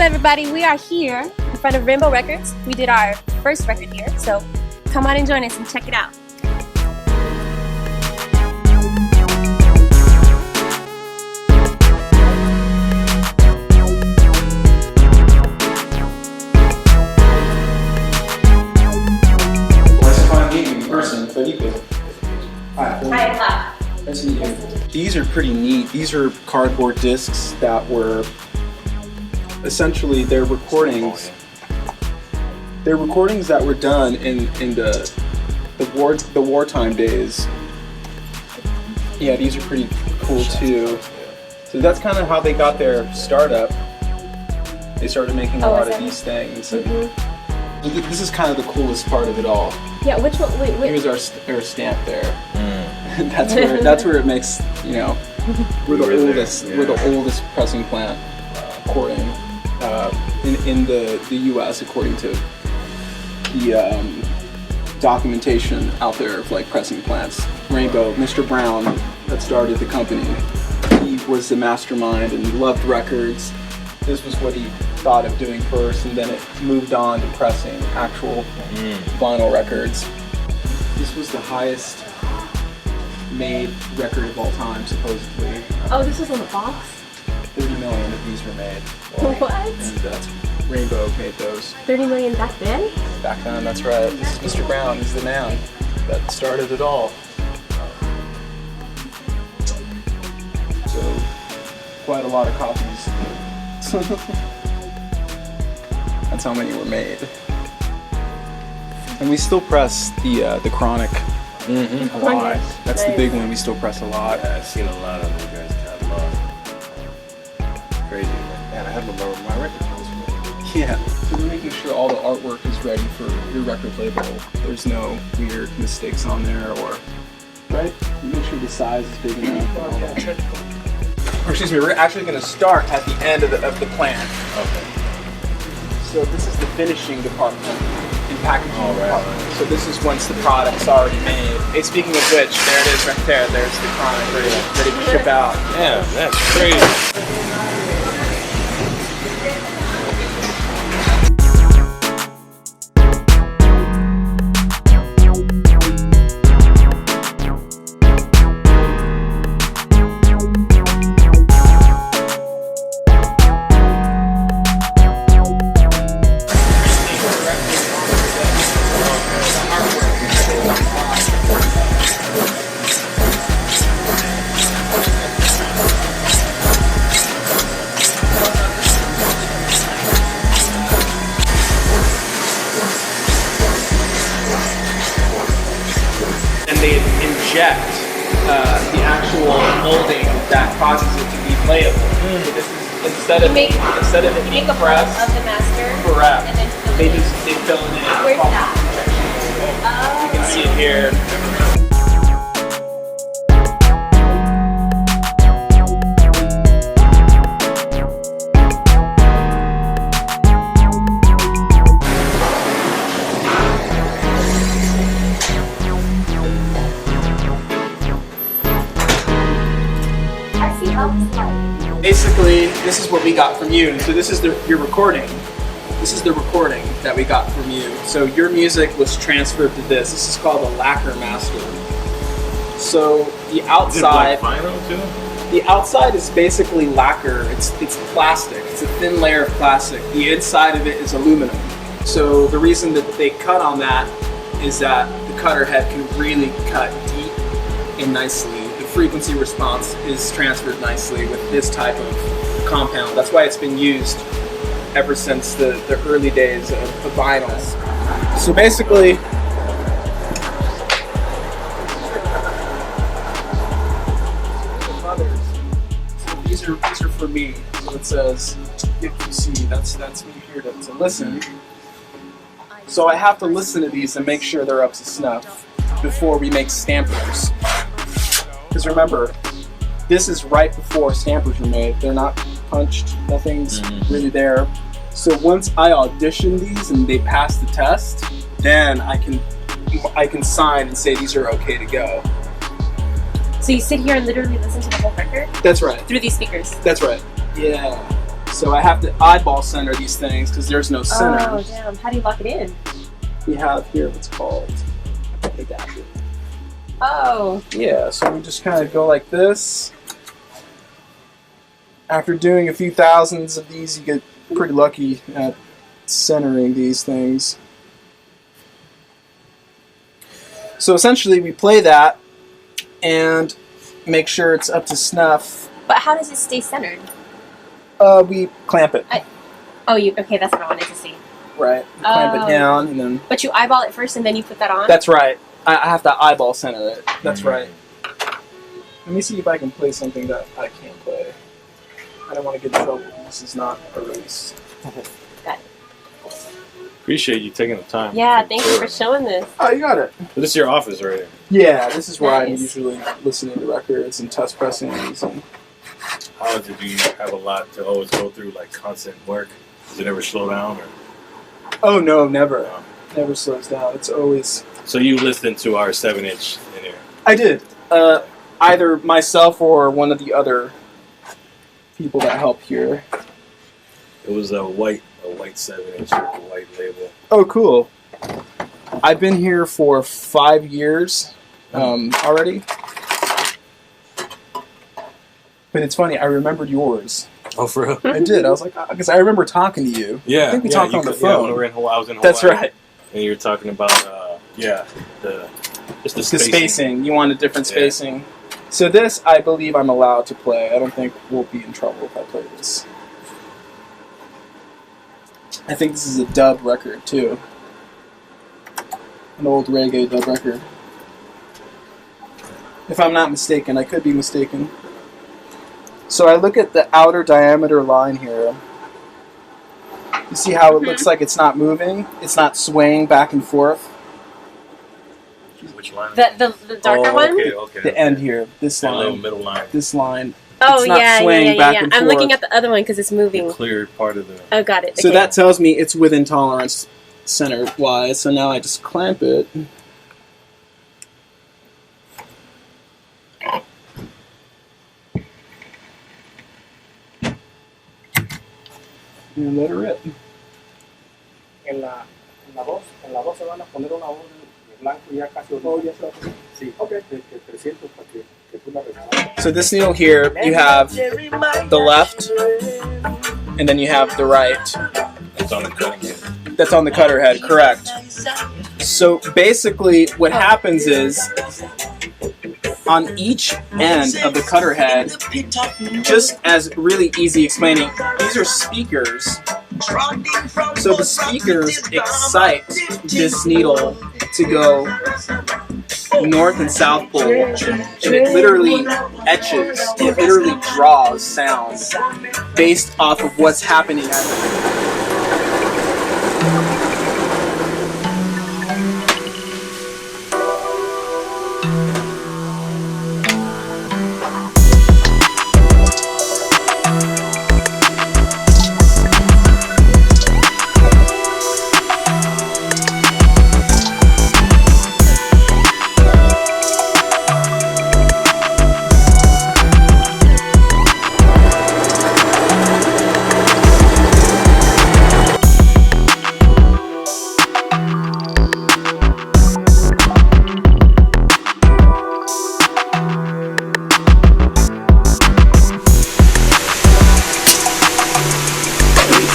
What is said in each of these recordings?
everybody, we are here in front of Rainbow Records. We did our first record here, so come on and join us and check it out. Nice to finally meet you in person, Freddie. Hi. Hi. Nice to meet you. These are pretty neat. These are cardboard discs that were essentially they're recordings. They're recordings that were done in the wartime days. Yeah, these are pretty cool too. So that's kind of how they got their startup. They started making a lot of these things. This is kind of the coolest part of it all. Yeah, which one? Wait. Here's our stamp there. That's where it makes, you know, we're the oldest pressing plant recording in the U.S. according to the documentation out there of like pressing plants. Rainbow, Mr. Brown, that started the company. He was the mastermind and loved records. This was what he thought of doing first, and then it moved on to pressing actual vinyl records. This was the highest made record of all time, supposedly. Oh, this was on the box? 30 million of these were made. What? And Rainbow made those. 30 million back then? Back then, that's right. This is Mr. Brown. He's the man that started it all. So, quite a lot of copies. That's how many were made. And we still press the Chronic a lot. That's the big one. We still press a lot. Yeah, I've seen a lot of you guys catalog. Crazy. Man, I have my record deals. Yeah. So we're making sure all the artwork is ready for your record label. There's no weird mistakes on there, or right. Make sure the size is big enough. Or excuse me, we're actually going to start at the end of the plant. Okay. So this is the finishing department and packaging department. So this is once the product's already made. Hey, speaking of which, there it is right there. There's the Chronic ready to ship out. Yeah, that's crazy. Inject the actual molding that causes it to be playable. So this is instead of it being pressed of the master. Correct. And then They fill it in. Where's that? You can see it here. Basically, this is what we got from you. So this is your recording. This is the recording that we got from you. So your music was transferred to this. This is called a lacquer master. So the outside, the outside is basically lacquer. It's plastic. It's a thin layer of plastic. The inside of it is aluminum. So the reason that they cut on that is that the cutter head can really cut deep and nicely. Frequency response is transferred nicely with this type of compound. That's why it's been used ever since the early days of vinyls. So basically, these are for me. So it says, if you see, that's me here to listen. So I have to listen to these and make sure they're up to snuff before we make stampers. Because remember, this is right before stampers were made. They're not punched, nothing's really there. So once I audition these and they pass the test, then I can sign and say these are okay to go. So you sit here and literally listen to the whole record? That's right. Through these speakers? That's right. Yeah. So I have to eyeball center these things because there's no center. Oh, damn. How do you lock it in? We have here what's called adapter. Oh. Yeah, so we just kind of go like this. After doing a few thousands of these, you get pretty lucky at centering these things. So essentially we play that and make sure it's up to snuff. But how does it stay centered? We clamp it. Okay, that's what I wanted to see. Right. We clamp it down and then... But you eyeball it first and then you put that on? That's right. I have to eyeball center it. That's right. Let me see if I can play something that I can't play. I don't want to get in trouble. This is not a race. Got it. Appreciate you taking the time. Yeah, thank you for showing this. Oh, you got it. So this is your office right here. Yeah, this is where I'm Nice. usually listening to records and test pressing these. And How did you have a lot to always go through, like constant work? Does it ever slow down? Or? oh no, never. Never slows down. It's always... So you listened to our 7-inch in here. I did. Either myself or one of the other people that help here. It was a white 7-inch with a white label. Oh, cool. I've been here for 5 years already. But it's funny, I remembered yours. Oh, for real? I did. I was like, because I remember talking to you. Yeah. I think we yeah, talked on the Yeah, phone. when we were in Hawaii, I was in Hawaii. That's right. And you were talking about, the The spacing. You want a different spacing. So this, I believe I'm allowed to play. I don't think we'll be in trouble if I play this. I think this is a dub record, too. An old reggae dub record. If I'm not mistaken. I could be mistaken. So I look at the outer diameter line here. You see how it looks like it's not moving? It's not swaying back and forth? Which line? The darker one? Okay. The end here. This That little line. middle line. This line. Oh, It's not yeah, swaying yeah. back and I'm looking forth. at the other one because it's moving. The clear part of the... Oh, got it. So Okay. that tells me it's within tolerance center-wise. So now I just clamp it. And let her rip. En la 2 se van a poner una voz de blanco ya casi sí, okay. De 300 para que tú la regalas. So this needle here, you have the left, and then you have the right. It's on the cutting head. That's on the cutter head, correct. So basically what happens is, on each end of the cutter head, just as really easy explaining, these are speakers. So the speakers excite this needle to go north and south pole, and it literally etches, it literally draws sound based off of what's happening at the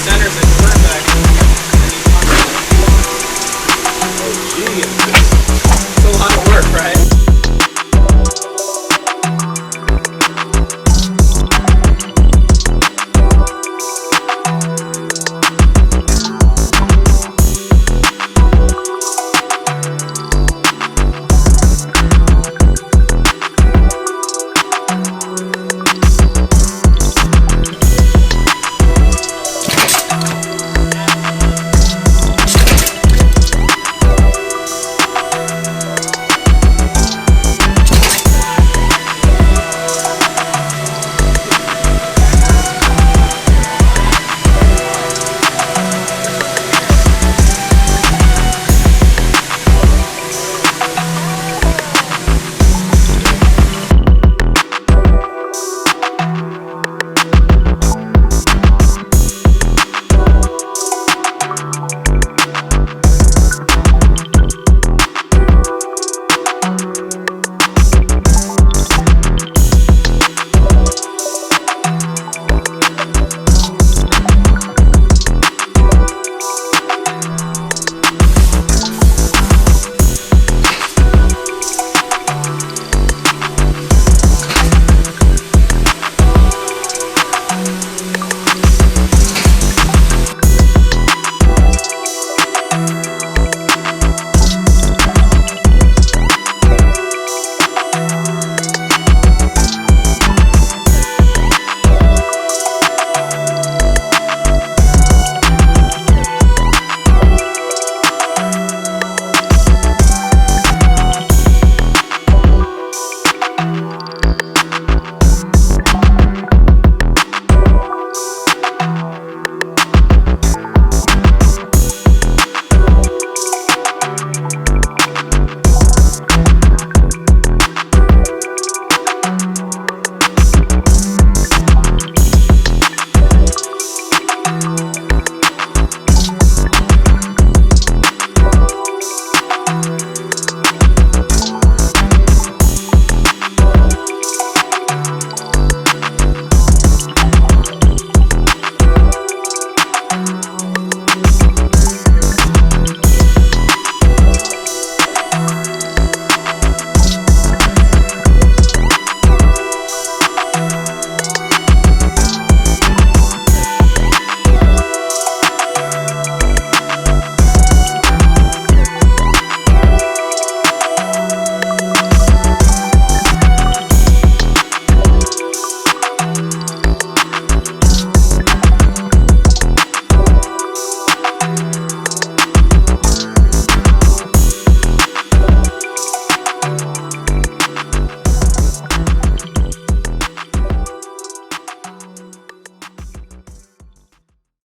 centers it perfect.